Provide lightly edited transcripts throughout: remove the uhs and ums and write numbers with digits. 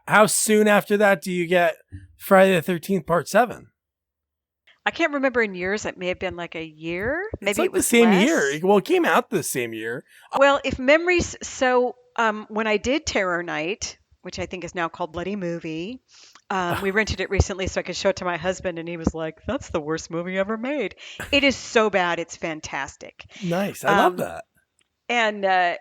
how soon after that do you get Friday the 13th Part 7? I can't remember in years. It may have been like a year. It's Maybe it like the was same year. less. Well, it came out the same year. Well, if memories, so when I did Terror Night, which I think is now called Bloody Movie, we rented it recently so I could show it to my husband, and he was like, "That's the worst movie ever made." It is so bad, it's fantastic. Nice. I love Um, that. and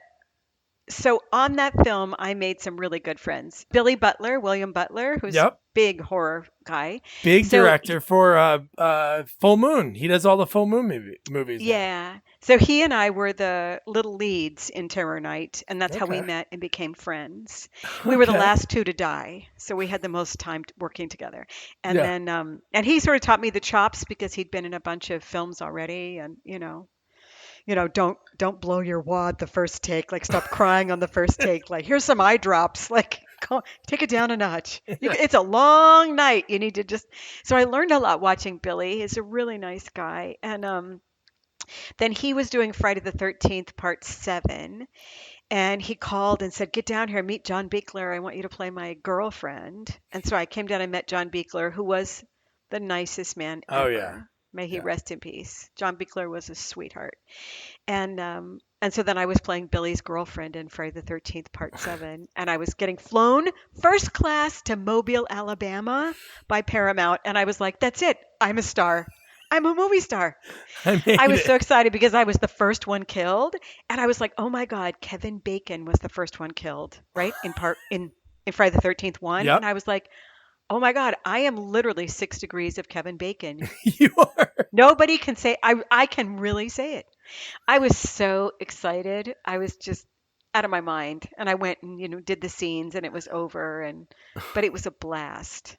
So on that film, I made some really good friends. Billy Butler, William Butler, who's Yep. big horror guy. Big So director for Full Moon. He does all the Full Moon movies now. yeah. So he and I were the little leads in Terror Night, and that's how we Okay. met and became friends. We were the Okay. last two to die, so we had the most time working together. And Yeah. then, and he sort of taught me the chops because he'd been in a bunch of films already, and don't blow your wad the first take. Like, stop crying on the first take. Like, here's some eye drops. Like, take it down a notch. It's a long night. You need to just. So I learned a lot watching Billy. He's a really nice guy, and then he was doing Friday the 13th, Part 7. And he called and said, "Get down here, meet John Beekler. I want you to play my girlfriend." And so I came down and met John Beekler, who was the nicest man Oh yeah. ever. May he Yeah. rest in peace. John Beekler was a sweetheart. And so then I was playing Billy's girlfriend in Friday the 13th, Part 7. And I was getting flown first class to Mobile, Alabama by Paramount. And I was like, that's it. I'm a star. I'm a movie star. I made I was it. so excited because I was the first one killed, and I was like, "Oh my God, Kevin Bacon was the first one killed, right? In Friday the 13th one." And Yep. I was like, "Oh my God, I am literally 6 degrees of Kevin Bacon." You are. Nobody can say I can really say it. I was so excited. I was just out of my mind. And I went and did the scenes, and it was over, but it was a blast.